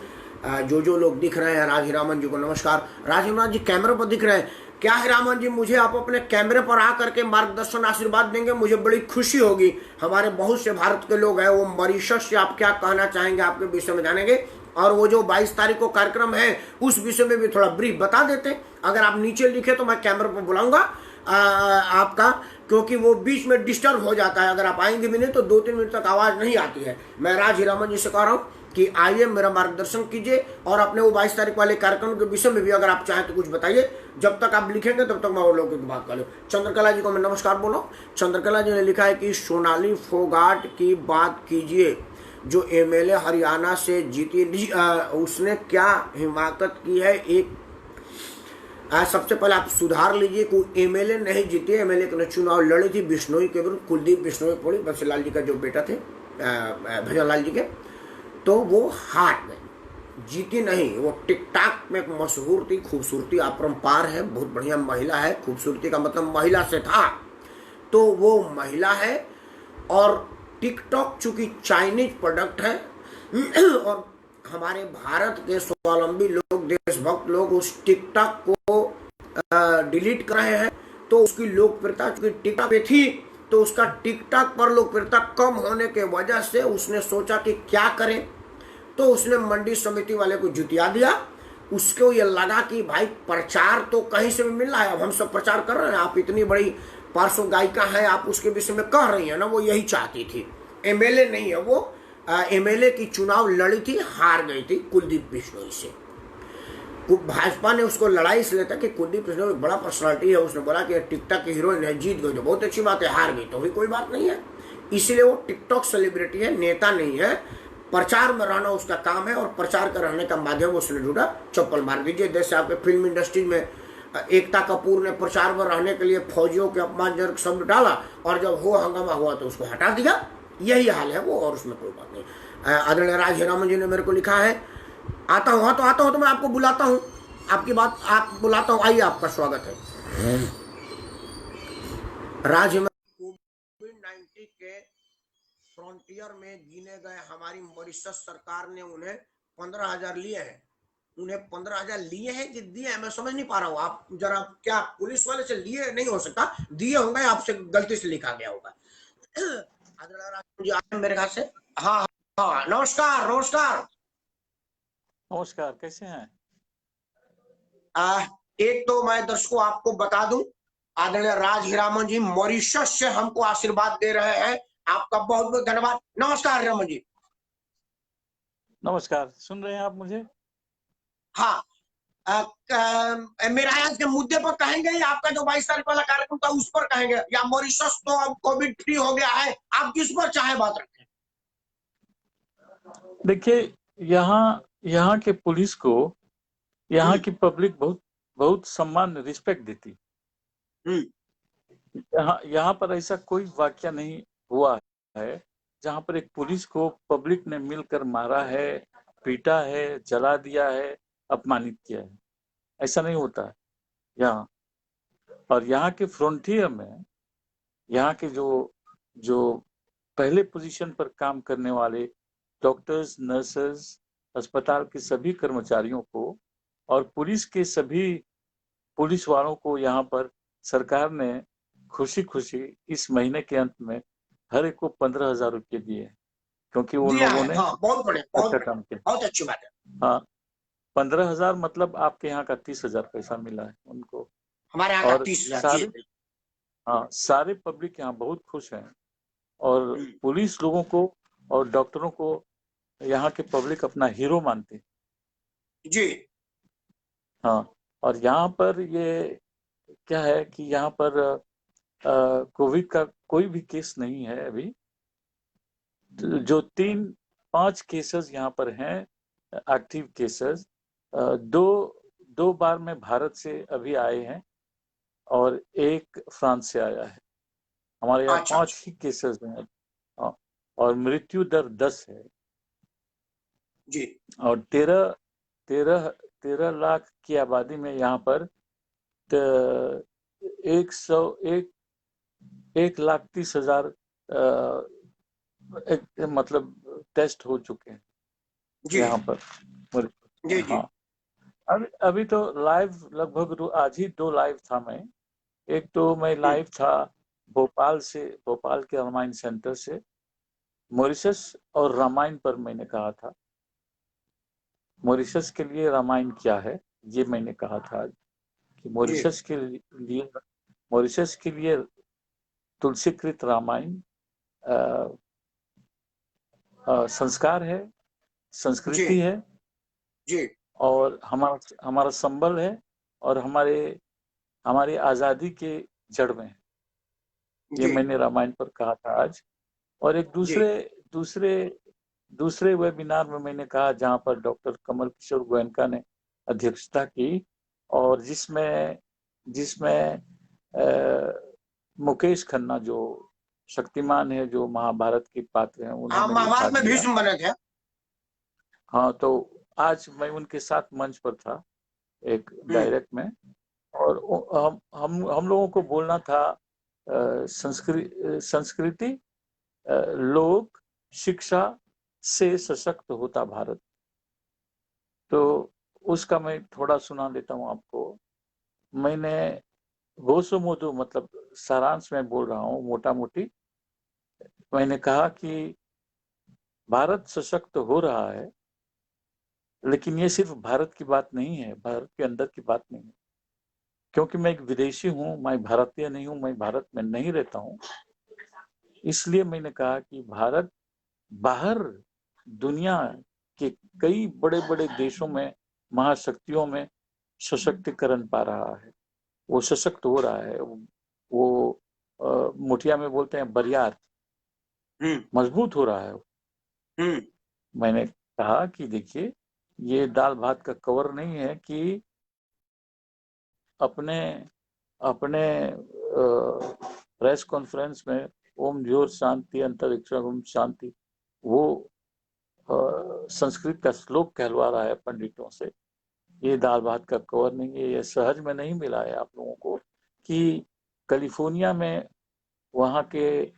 जो लोग दिख रहे हैं, राज हीरामन जी को नमस्कार। राज हीरामन जी कैमरे पर दिख रहे हैं क्या? हीरामन जी, मुझे आप अपने कैमरे पर आकर के मार्गदर्शन आशीर्वाद देंगे, मुझे बड़ी खुशी होगी। हमारे बहुत से भारत के लोग हैं, वो मॉरिशस से आप क्या कहना चाहेंगे आपके विषय में जानेंगे। और वो जो 22 तारीख को कार्यक्रम है उस विषय में भी थोड़ा ब्रीफ बता देते। अगर आप नीचे लिखे तो मैं कैमरे पर बुलाऊंगा आपका, क्योंकि वो बीच में डिस्टर्ब हो जाता है। अगर आप आएंगे भी नहीं तो 2-3 मिनट तक आवाज नहीं आती है। मैं राज हीरामन जी से कह रहा हूँ कि आइए, मेरा मार्गदर्शन कीजिए और अपने वो 22 तारीख वाले कार्यक्रम के विषय में भी अगर आप चाहें तो कुछ बताइए। जब तक आप लिखेंगे तब तक मैं और लोगों की बात कर लूँ। चंद्रकला जी को मैं नमस्कार बोलो। चंद्रकला जी ने लिखा है कि सोनाली फोगाट की बात कीजिए, जो एमएलए हरियाणा से जीती, उसने क्या हिमाकत की है। एक सबसे पहले आप सुधार लीजिए, कोई एमएलए नहीं जीती, एमएलए के चुनाव लड़ी थी बिश्नोई के विरुद्ध, कुलदीप बिश्नोई पड़ी, बंसीलाल जी का जो बेटा थे भजन लाल जी के, तो वो हार गए, जीती नहीं। वो टिकटॉक में एक मशहूर थी, खूबसूरती अपरंपार है, बहुत बढ़िया महिला है। खूबसूरती का मतलब महिला से था, तो वो महिला है। और टिकटॉक चूंकि चाइनीज प्रोडक्ट है और हमारे भारत के स्वावलंबी लोग, देशभक्त लोग उस टिकटॉक को डिलीट कर रहे हैं, तो उसकी लोकप्रियता चूंकि टिकटॉक पे थी, तो उसका टिकटॉक पर लोकप्रियता कम होने के वजह से उसने सोचा कि क्या करें, तो उसने मंडी समिति वाले को जुटिया दिया। उसको ये लगा कि भाई प्रचार तो कहीं से भी मिल रहा है, अब हम सब प्रचार कर रहे हैं, आप इतनी बड़ी पार्श्व गायिका है, आप उसके विषय में कह रही है ना। वो यही चाहती थी, एमएलए नहीं है वो, एमएलए की चुनाव लड़ी थी, हार गई थी कुलदीप बिश्नोई से। भाजपा ने उसको लड़ाई इसलिए था कि कुलदीप बिश्नोई एक बड़ा पर्सनालिटी है, उसने बोला कि टिकटॉक की हीरोइन है, जीत गई तो बहुत अच्छी बात है, हार गई तो भी कोई बात नहीं है। इसलिए वो टिकटॉक सेलिब्रिटी है, नेता नहीं है। प्रचार में रहना उसका काम है और प्रचार का रहने का माध्यम उसने ढूंढा, चप्पल मार दीजिए। जैसे आपके फिल्म इंडस्ट्री में एकता कपूर ने प्रचार में रहने के लिए फौजियों के अपमानजनक शब्द डाला और जब हो हंगामा हुआ तो उसको हटा दिया। यही हाल है वो, और उसमें कोई बात नहीं। आदरणीय राज हीरामन जी ने मेरे को लिखा है, आता हूँ तो मैं आपको बुलाता हूँ, आपकी बात आप बुलाता हूँ, आइए, आपका स्वागत है। राज कोविड-19 के फ्रंटियर में गिने गए हमारी मॉरिशस सरकार ने उन्हें 15,000 लिए हैं। उन्हें 15,000 लिए हैं कि दिए हैं, मैं समझ नहीं पा रहा हूँ। आप जरा, क्या पुलिस वाले से लिए नहीं हो सकता, दिए होंगे, आपसे गलती से लिखा गया होगा। मेरे ख्याल से। हाँ हाँ, नमस्कार नमस्कार नमस्कार, कैसे हैं? एक तो मैं दर्शकों आपको बता दूं, आदरणीय राज हीरामन जी मॉरिशस से हमको आशीर्वाद दे रहे हैं, आपका बहुत बहुत धन्यवाद। नमस्कार हीरामन जी। नमस्कार, सुन रहे हैं आप मुझे? हाँ, मेरा आज के मुद्दे पर कहेंगे या आपका जो 22 तारीख वाला कार्यक्रम था उस पर कहेंगे, या मॉरिशस तो अब कोविड फ्री हो गया है, आप किस पर चाहे बात रखें। देखिए, यहाँ के पुलिस को यहाँ की पब्लिक बहुत बहुत सम्मान, रिस्पेक्ट देती। यहाँ पर ऐसा कोई वाकया नहीं हुआ है जहाँ पर एक पुलिस को पब्लिक ने मिलकर मारा है, पीटा है, जला दिया है, अपमानित किया है। ऐसा नहीं होता है यहाँ। और यहाँ के फ्रंटियर में यहाँ के जो पहले पोजीशन पर काम करने वाले डॉक्टर्स, नर्सेस, अस्पताल के सभी कर्मचारियों को और पुलिस के सभी पुलिस वालों को यहाँ पर सरकार ने खुशी खुशी इस महीने के अंत में हर एक को 15,000 रुपये दिए, क्योंकि उन लोगों ने बहुत बड़े, अच्छा काम किया। बहुत अच्छी बात है। हाँ, 15,000 मतलब आपके यहाँ का 30,000 पैसा मिला है उनको। हमारे यहाँ का 30,000। हाँ, सारे पब्लिक यहाँ बहुत खुश हैं और पुलिस लोगों को और डॉक्टरों को यहाँ के पब्लिक अपना हीरो मानते जी। हाँ, और यहाँ पर ये क्या है कि यहाँ पर कोविड का कोई भी केस नहीं है अभी। जो 3-5 केसेस यहाँ पर हैं, एक्टिव केसेस, दो दो बार में भारत से अभी आए हैं और एक फ्रांस से आया है। हमारे यहाँ अच्छा 5 अच्छा। ही केसेस हैं। हाँ, और मृत्यु दर 10 है। जी और 13 लाख की आबादी में यहाँ पर 1,30,000 मतलब टेस्ट हो चुके हैं जी यहाँ पर। जी जी हाँ, अभी अभी तो लाइव लगभग आज ही 2 लाइव था मैं। एक तो मैं हम्म, लाइव था भोपाल के रामायण सेंटर से। मॉरिशस और रामायण पर मैंने कहा था। मॉरिशस के लिए रामायण क्या है, ये मैंने कहा था आज, कि जी मॉरिशस के लिए तुलसीकृत रामायण संस्कार है, जी संस्कृति है, जी और हमारा हमारा संबल है, और हमारी आजादी के जड़ में है। ये जी मैंने रामायण पर कहा था आज। और एक जी दूसरे दूसरे वेबिनार में मैंने कहा, जहां पर डॉक्टर कमल किशोर गोयनका ने अध्यक्षता की, और जिसमें जिसमें मुकेश खन्ना, जो शक्तिमान है, जो महाभारत के पात्र हैं, हाँ, उन्होंने भी महाभारत भाग में लिया। भीष्म बने थे। हाँ, तो आज मैं उनके साथ मंच पर था, एक हम्म डायरेक्ट में। और हम लोगों को बोलना था संस्कृति, लोक शिक्षा से सशक्त होता भारत। तो उसका मैं थोड़ा सुना देता हूँ आपको। मैंने गोसो मोदो, मतलब सारांश में बोल रहा हूँ, मोटा मोटी मैंने कहा कि भारत सशक्त हो रहा है, लेकिन ये सिर्फ भारत की बात नहीं है, भारत के अंदर की बात नहीं है। क्योंकि मैं एक विदेशी हूँ, मैं भारतीय नहीं हूँ, मैं भारत में नहीं रहता हूँ। इसलिए मैंने कहा कि भारत बाहर दुनिया के कई बड़े बड़े देशों में, महाशक्तियों में सशक्तिकरण पा रहा है। वो सशक्त हो रहा है। वो मुठिया में बोलते हैं बरियार, हम्म मजबूत हो रहा है। हम्म मैंने कहा कि देखिए, ये दाल भात का कवर नहीं है कि अपने अपने प्रेस कॉन्फ्रेंस में ओम ज्योर शांति अंतरिक्ष ओम शांति, वो संस्कृत का श्लोक कहलवा रहा है पंडितों से। ये दाल भात का कवर नहीं है। ये सहज में नहीं मिला है आप लोगों को कि कैलिफोर्निया में वहाँ के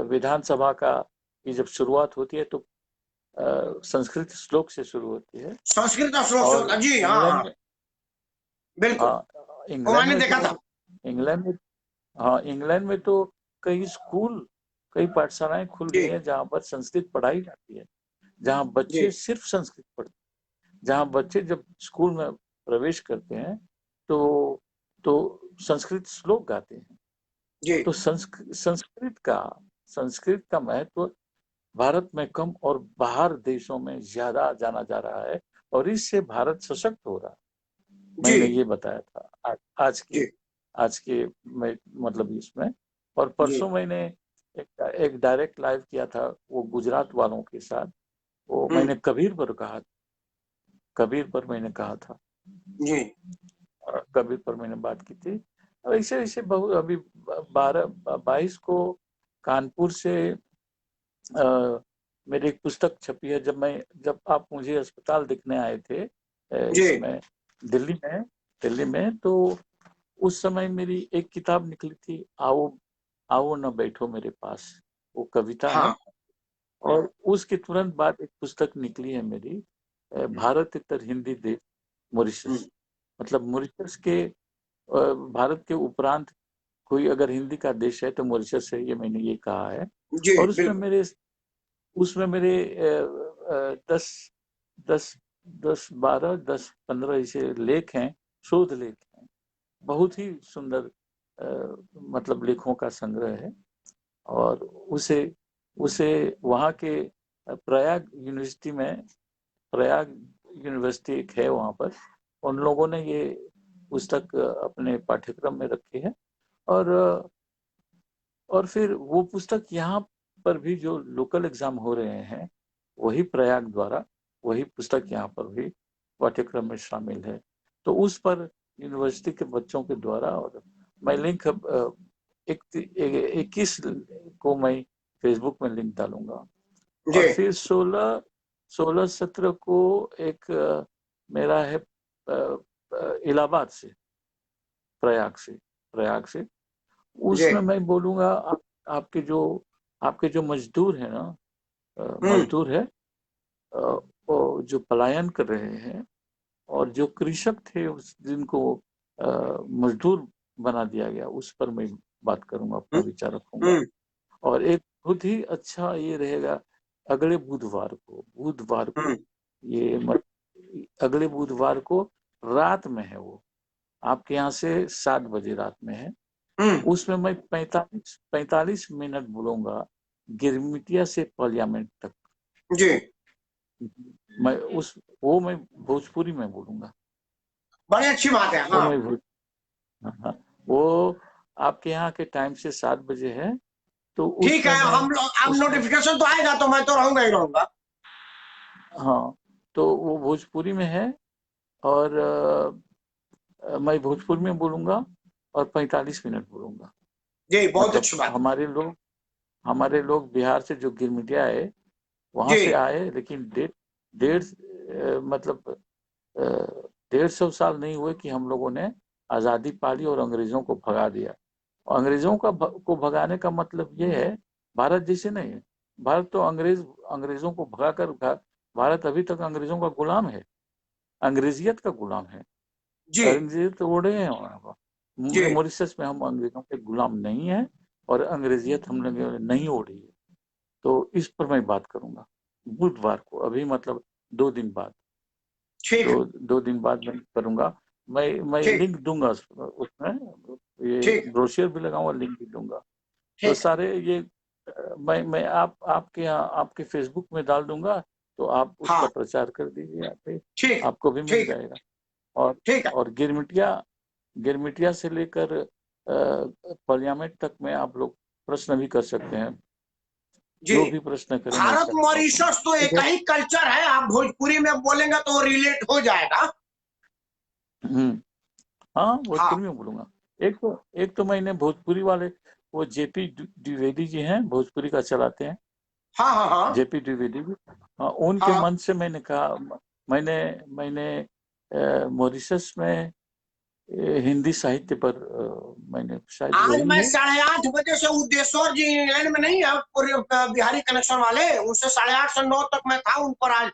विधानसभा का की जब शुरुआत होती है तो संस्कृत श्लोक से शुरू होती है। संस्कृत का श्लोक से और होता, जी हाँ इंग्लैंड हाँ, में, बिल्कुल। हाँ, वो इंग्लैंड मैंने में देखा तो था। इंग्लैंड में हाँ, इंग्लैंड में तो कई स्कूल, कई पाठशालाएं खुल जी गई हैं जहाँ पर संस्कृत पढ़ाई जाती है, जहाँ जी बच्चे सिर्फ संस्कृत पढ़ते हैं, जहाँ बच्चे जब स्कूल में प्रवेश करते हैं तो संस्कृत श्लोक गाते हैं। जी तो संस्कृत का महत्व भारत में कम और बाहर देशों में ज्यादा जाना जा रहा है, और इससे भारत सशक्त हो रहा है। जी मैंने ये बताया था जी आज के मतलब इसमें। और जी परसों मैंने एक डायरेक्ट लाइव किया था, वो गुजरात वालों के साथ। वो हम्म मैंने कबीर पर कहा, कबीर पर मैंने कहा था, जी कबीर पर मैंने बात की थी। और ऐसे ऐसे बहुत, अभी 22 को कानपुर से मेरी एक पुस्तक छपी है। जब आप मुझे अस्पताल दिखने आए थे, जी इसमें दिल्ली में, तो उस समय मेरी एक किताब निकली थी, आओ आओ न बैठो मेरे पास, वो कविता है। हाँ और उसके तुरंत बाद एक पुस्तक निकली है मेरी, भारत इतर हिंदी देश हम्म, मॉरिशस। मतलब मॉरिशस के भारत के उपरांत कोई अगर हिंदी का देश है तो मॉरिशस है, ये मैंने ये कहा है। जी और बिल्कुल। उसमें मेरे 10 10 10 12 10 15 ऐसे लेख हैं, शोध लेख हैं। बहुत ही सुंदर मतलब लेखों का संग्रह है। और उसे उसे वहाँ के प्रयाग यूनिवर्सिटी एक है वहाँ पर, उन लोगों ने ये पुस्तक अपने पाठ्यक्रम में रखी है। और फिर वो पुस्तक यहाँ पर भी जो लोकल एग्जाम हो रहे हैं, वही प्रयाग द्वारा वही पुस्तक यहाँ पर भी पाठ्यक्रम में शामिल है। तो उस पर यूनिवर्सिटी के बच्चों के द्वारा, और मैं लिंक 21 को मैं फेसबुक में लिंक डालूंगा। जी और फिर 16-17 को एक मेरा है इलाहाबाद से, प्रयाग से जी उसमें मैं बोलूंगा आपके जो मजदूर है ना, मजदूर है, वो जो पलायन कर रहे हैं, और जो कृषक थे उस जिनको मजदूर बना दिया गया, उस पर मैं बात करूंगा, अपना विचार रखूंगा। हम्म और एक बहुत ही अच्छा ये रहेगा, अगले बुधवार को हम्म अगले बुधवार को रात में है, वो आपके यहाँ से 7 बजे रात में है। हम्म उसमें मैं 45 मिनट बोलूंगा, गिरमिटिया से पार्लियामेंट तक। जी मैं भोजपुरी में बोलूंगा। बड़ी अच्छी बात है। वो हाँ मैं हाँ, वो आपके यहाँ के टाइम से 7 बजे है। तो ठीक है, उसमें मैं हम लोग अब उसमें नोटिफिकेशन तो आएगा तो मैं तो रहूंगा ही रहूंगा। हाँ, तो वो भोजपुरी में है। और मैं भोजपुरी में बोलूंगा और 45 मिनट बोलूंगा। जी बहुत मतलब अच्छी बात। हमारे लोग बिहार से जो गिरमिटिया है, वहां जी से आए, लेकिन डेढ़ मतलब 150 साल नहीं हुए कि हम लोगों ने आज़ादी पाली और अंग्रेजों को भगा दिया। और अंग्रेजों को भगाने का मतलब ये है, भारत जैसे नहीं है। भारत तो अंग्रेजों को भगाकर भारत अभी तक अंग्रेजों का गुलाम है, अंग्रेजियत का गुलाम है। जी अंग्रेजियत ओढ़े हैं वहाँ जी पर। मॉरिशस में हम अंग्रेजों के गुलाम नहीं है, और अंग्रेजियत हम लोग नहीं ओढ़ी है। तो इस पर मैं बात करूंगा बुधवार को, अभी मतलब 2 दिन बाद। ठीक है। 2 दिन बाद मैं करूंगा। मैं ठीक लिंक दूंगा उसमें, ये ठीक ब्रोशियर भी लगाऊंगा, लिंक भी दूंगा। तो ठीक सारे ये मैं आपके यहाँ आपके फेसबुक में डाल दूंगा, तो आप उसका हाँ प्रचार कर दीजिए, यहाँ पे ठीक आपको भी मिल ठीक है जाएगा। और ठीक है। गिरमिटिया से लेकर पार्लियामेंट तक में आप लोग प्रश्न भी कर सकते हैं। जी जो भी प्रश्न करें मैं भारत उत्तर दूंगा। मॉरिशस तो एक ठीक है। ही कल्चर है, आप भोजपुरी में बोलेंगे तो रिलेट हो जाएगा। हम्म। हाँ, हाँ भोजपुरी में बोलूंगा। एक तो मैंने भोजपुरी वाले, वो जेपी द्विवेदी जी हैं, भोजपुरी का चलाते हैं, हाँ हाँ हाँ जेपी द्विवेदी जी। हाँ, उनके हाँ। मन से मैंने कहा, मैंने मैंने मॉरिशस में हिंदी साहित्य पर मैंने शायद आज वही मैं है। 8:30 बजे से उद्देश्वर जी इंग्लैंड में नहीं है, पूरे बिहारी कनेक्शन वाले, उनसे 8:30 से 9 तक मैं था उन पर आज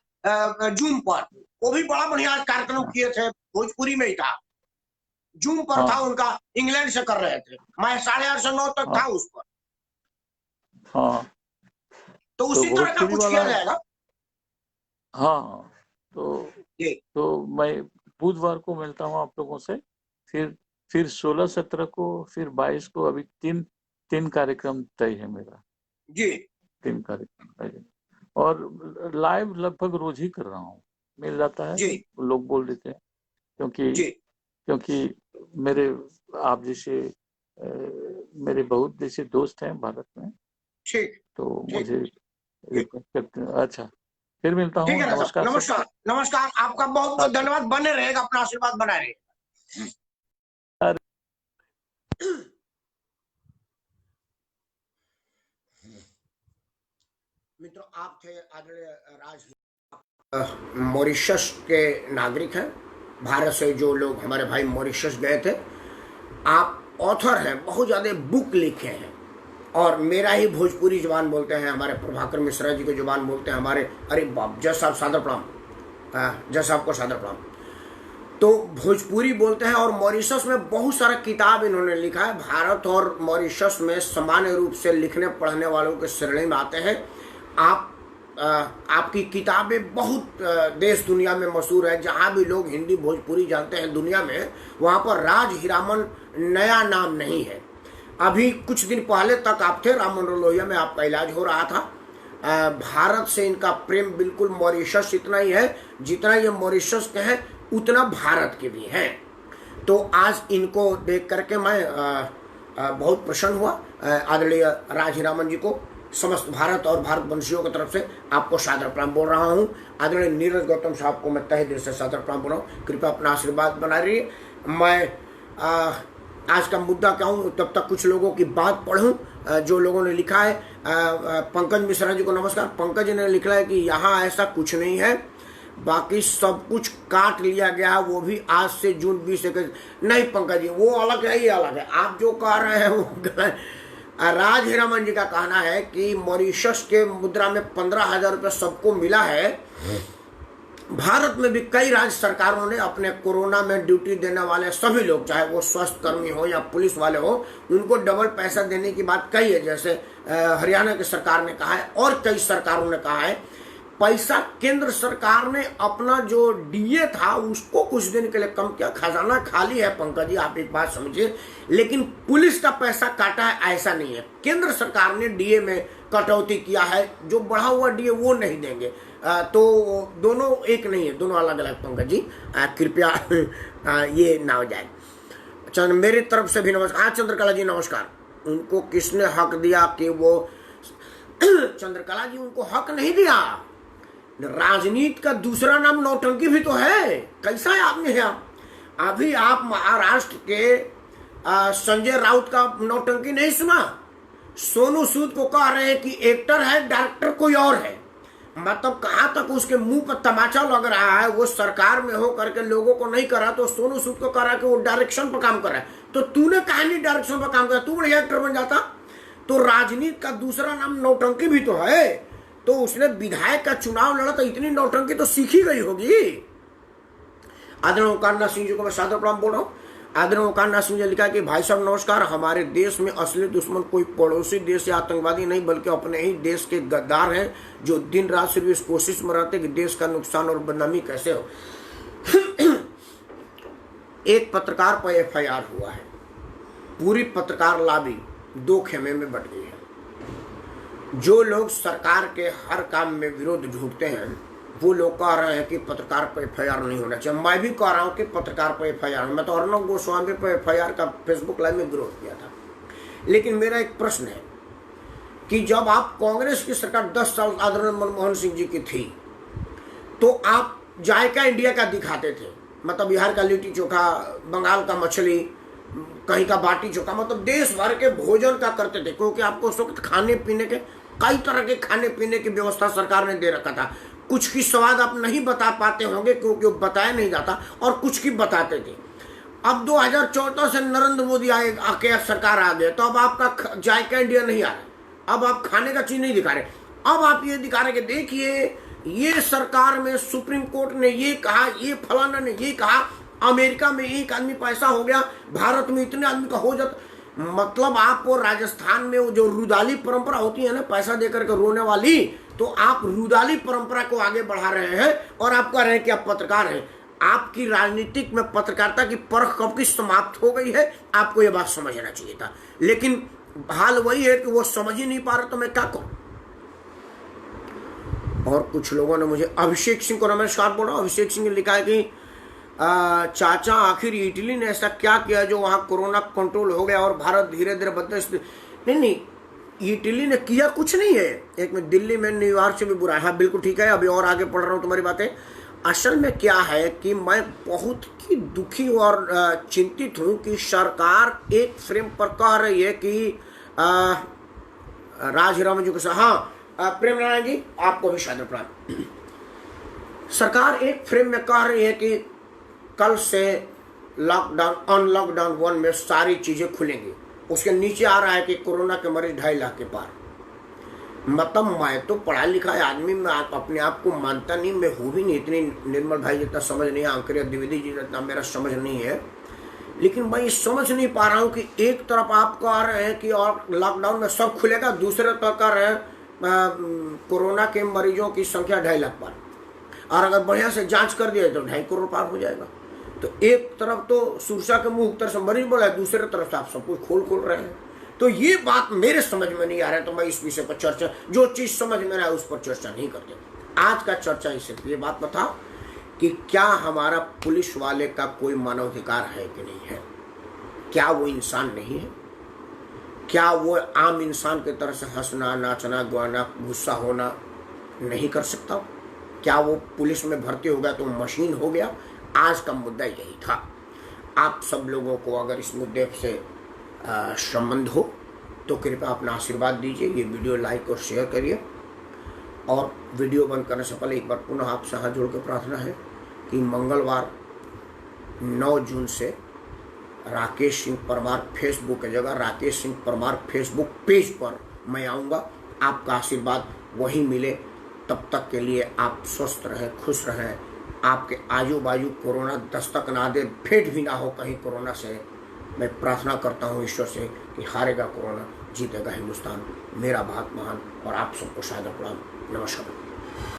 जूम पर। वो भी बड़ा बढ़िया कार्यक्रम हाँ किए थे, भोजपुरी में ही था, जूम पर था हाँ उनका, इंग्लैंड से कर रहे थे। मैं 8:30 से 9 तक था हाँ उस पर। हाँ। तो तो उसी तरह का भोजपुरी कुछ वाला, किया जाएगा। हाँ हाँ। तो जी मैं बुधवार को मिलता हूँ आप लोगों से। फिर 16-17 को, फिर 22 को, अभी तीन तीन कार्यक्रम तय है मेरा। जी 3 कार्यक्रम तय है। और लाइव लगभग रोज ही कर रहा हूँ, मिल जाता है, जी लोग बोल देते हैं। क्योंकि जी क्योंकि मेरे आप जैसे मेरे बहुत जैसे दोस्त हैं भारत में, ठीक तो ठीक मुझे ठीक रिक्वेस्ट करते हैं। अच्छा, फिर मिलता ठीक हूँ। है ना साहब, नमस्कार सबको। नमस्कार नमस्कार, आपका बहुत बहुत अच्छा। धन्यवाद, बने रहेगा, अपना आशीर्वाद बनाए रहिएगा। मित्रों, आप थे आदरणीय राज, मॉरिशस के नागरिक हैं। भारत से जो लोग हमारे भाई मॉरिशस गए थे, आप ऑथर हैं, बहुत ज़्यादा बुक लिखे हैं, और मेरा ही भोजपुरी जुबान बोलते हैं, हमारे प्रभाकर मिश्रा जी की जुबान बोलते हैं, हमारे, अरे बाप, जज साहब सादर प्रणाम, जज साहब को सादर प्रणाम। तो भोजपुरी बोलते हैं, और मॉरिशस में बहुत सारा किताब इन्होंने लिखा है। भारत और मॉरिशस में सामान्य रूप से लिखने पढ़ने वालों के श्रेणी में आते हैं। आपकी किताबें बहुत देश दुनिया में मशहूर है। जहाँ भी लोग हिंदी भोजपुरी जानते हैं दुनिया में, वहाँ पर राज हीरामन नया नाम नहीं है। अभी कुछ दिन पहले तक आप थे, राम मनोहर लोहिया में आपका इलाज हो रहा था। भारत से इनका प्रेम बिल्कुल मॉरिशस इतना ही है जितना ये मॉरिशस के हैं, उतना भारत के भी हैं। तो आज इनको देख करके मैं बहुत प्रसन्न हुआ। आदरणीय राज हीरामन जी को समस्त भारत और भारतवंशियों की तरफ से आपको सादर प्रणाम बोल रहा हूँ। आदरणीय नीरज गौतम साहब को मैं तहे दिल से सादर प्रणाम बोल रहा हूँ। कृपया अपना आशीर्वाद बना रहिए। मैं आज का मुद्दा क्या हूँ तब तक कुछ लोगों की बात पढ़ूँ जो लोगों ने लिखा है। पंकज मिश्रा जी को नमस्कार। पंकज जी ने लिखा है कि यहाँ ऐसा कुछ नहीं है, बाकी सब कुछ काट लिया गया, वो भी आज से जून 20 नहीं पंकज जी, वो अलग है, ये अलग है। आप जो कह रहे हैं वो गलत। राज हीरामन जी का कहना है कि मॉरिशस के मुद्रा में 15,000 रुपये सबको मिला है। भारत में भी कई राज्य सरकारों ने अपने कोरोना में ड्यूटी देने वाले सभी लोग, चाहे वो स्वास्थ्य कर्मी हो या पुलिस वाले हो, उनको डबल पैसा देने की बात कही है। जैसे हरियाणा की सरकार ने कहा है और कई सरकारों ने कहा है। पैसा केंद्र सरकार ने अपना जो डीए था उसको कुछ दिन के लिए कम किया। खजाना खाली है पंकज जी, आप एक बात समझिए। लेकिन पुलिस का पैसा काटा है ऐसा नहीं है। केंद्र सरकार ने डीए में कटौती किया है, जो बढ़ा हुआ डीए वो नहीं देंगे। तो दोनों एक नहीं है, दोनों अलग अलग पंकज जी, कृपया ये ना हो जाए। मेरी तरफ से भी नमस्कार। चंद्रकला जी नमस्कार। उनको किसने हक दिया कि वो चंद्रकला जी उनको हक नहीं दिया। राजनीति का दूसरा नाम नौटंकी भी तो है। कैसा है आपने अभी आप महाराष्ट्र के संजय राउत का नौटंकी नहीं सुना? सोनू सूद को कह रहे हैं कि एक्टर है, डायरेक्टर कोई और है। मतलब कहां तक उसके मुंह पर तमाचा लग रहा है। वो सरकार में हो करके लोगों को नहीं करा तो सोनू सूद को कह रहा है कि वो डायरेक्शन पर काम कर रहा है। तो तूने कहा नहीं डायरेक्शन पर काम करा, तू बढ़िया एक्टर बन जाता। तो राजनीति का दूसरा नाम नौटंकी भी तो है। तो उसने विधायक का चुनाव लड़ा तो इतनी नौटंकी तो सीखी गई होगी। आदरणीय ओंकारनाथ सिंह जी को मैं सादर प्रणाम बोल रहा हूँ। आदरणीय ओंकारनाथ सिंह जी लिखा कि भाई साहब नमस्कार। हमारे देश में असली दुश्मन कोई पड़ोसी देश या आतंकवादी नहीं, बल्कि अपने ही देश के गद्दार हैं, जो दिन रात सिर्फ इस कोशिश में रहते कि देश का नुकसान और बदनामी कैसे हो। एक पत्रकार पर FIR हुआ है। पूरी पत्रकार लॉबी 2 खेमे में बट गई है। जो लोग सरकार के हर काम में विरोध ढूंढते हैं वो लोग कह रहे हैं कि पत्रकार पर FIR नहीं होना चाहिए। मैं भी कह रहा हूं कि पत्रकार पर FIR। मैं तो अर्नब गोस्वामी पर FIR का फेसबुक लाइव में विरोध किया था। लेकिन मेरा एक प्रश्न है कि जब आप कांग्रेस की सरकार 10 साल आदरणीय मनमोहन सिंह जी की थी तो आप जायका इंडिया का दिखाते थे। मतलब बिहार का लिट्टी चोखा, बंगाल का मछली, कहीं का बाटी चोखा, मतलब देश भर के भोजन का करते थे। क्योंकि आपको उस वक्त खाने पीने के कई तरह के खाने पीने की व्यवस्था सरकार ने दे रखा था। कुछ की स्वाद आप नहीं बता पाते होंगे क्योंकि वो बताया नहीं जाता, और कुछ की बताते थे। अब 2014 से नरेंद्र मोदी आके सरकार आ गए तो अब आपका जायका इंडिया नहीं आ रहा। अब आप खाने का चीज नहीं दिखा रहे। अब आप ये दिखा रहे कि देखिए ये सरकार में सुप्रीम कोर्ट ने ये कहा, ये फलाना ने ये कहा, अमेरिका में एक आदमी पैसा हो गया, भारत में इतने आदमी का हो जाता। मतलब आपको राजस्थान में वो जो रुदाली परंपरा होती है ना, पैसा देकर के रोने वाली, तो आप रुदाली परंपरा को आगे बढ़ा रहे हैं और आप कह रहे हैं कि आप पत्रकार हैं। आपकी राजनीतिक में पत्रकारिता की परख कब की समाप्त हो गई है, आपको ये बात समझना चाहिए था। लेकिन हाल वही है कि वो समझ ही नहीं पा रहे, तो मैं क्या कहूं। और कुछ लोगों ने मुझे अभिषेक सिंह को नमस्कार बोला। अभिषेक सिंह ने लिखा है कि चाचा आखिर इटली ने ऐसा क्या किया जो वहां कोरोना कंट्रोल हो गया और भारत धीरे धीरे बदले। नहीं, इटली ने किया कुछ नहीं है। एक में दिल्ली में न्यूयॉर्क से भी बुरा है। हाँ बिल्कुल ठीक है, अभी और आगे पढ़ रहा हूँ तुम्हारी बातें। असल में क्या है कि मैं बहुत ही दुखी और चिंतित हूँ कि सरकार एक फ्रेम पर कह रही है कि राज हीरामन जी को। हाँ प्रेम नारायण जी आपको भी सादर प्रणाम। सरकार एक फ्रेम में कह रही है कि कल से लॉकडाउन 1 में सारी चीजें खुलेंगी। उसके नीचे आ रहा है कि कोरोना के मरीज 2.5 लाख के पार। मतलब मैं तो पढ़ा लिखा आदमी, मैं अपने आप को मानता नहीं, मैं हूँ भी नहीं इतनी निर्मल भाई जितना समझ नहीं है, अंकरिया द्विवेदी जी जितना मेरा समझ नहीं है। लेकिन मैं ये समझ नहीं पा रहा हूँ कि एक तरफ आप कह रहे हैं कि और लॉकडाउन में सब खुलेगा, दूसरे तरफ कह रहे हैं कोरोना के मरीजों की संख्या 2.5 लाख पार, और अगर बढ़िया से जांच कर दिया तो 2.5 करोड़ पार हो जाएगा। तो एक तरफ तो सुरसा के मुंह उत्तर से मरीज बोला है, दूसरे तरफ से आप सब कुछ खोल रहे हैं। तो ये बात मेरे समझ में नहीं आ रहा है। तो मैं इस विषय पर चर्चा, जो चीज समझ में आ रहा है उस पर चर्चा नहीं करते। आज का चर्चा इससे ये बात बता कि क्या हमारा पुलिस वाले का कोई मानवाधिकार है कि नहीं है। क्या वो इंसान नहीं है? क्या वो आम इंसान की तरह से हंसना, नाचना, गाना, गुस्सा होना नहीं कर सकता? क्या वो पुलिस में भर्ती हो गया तो मशीन हो गया? आज का मुद्दा यही था। आप सब लोगों को अगर इस मुद्दे से संबंध हो तो कृपया अपना आशीर्वाद दीजिए, ये वीडियो लाइक और शेयर करिए। और वीडियो बंद करने से पहले एक बार पुनः आपसे हाथ जोड़ के प्रार्थना है कि मंगलवार 9 जून से राकेश सिंह परमार फेसबुक की जगह राकेश सिंह परमार फेसबुक पेज पर मैं आऊँगा। आपका आशीर्वाद वहीं मिले। तब तक के लिए आप स्वस्थ रहें, खुश रहें। आपके आजू बाजू कोरोना दस्तक ना दे, भेंट भी ना हो कहीं कोरोना से। मैं प्रार्थना करता हूँ ईश्वर से कि हारेगा कोरोना, जीतेगा हिंदुस्तान। मेरा भारत महान। और आप सबको शायद प्रणाम। नमस्कार।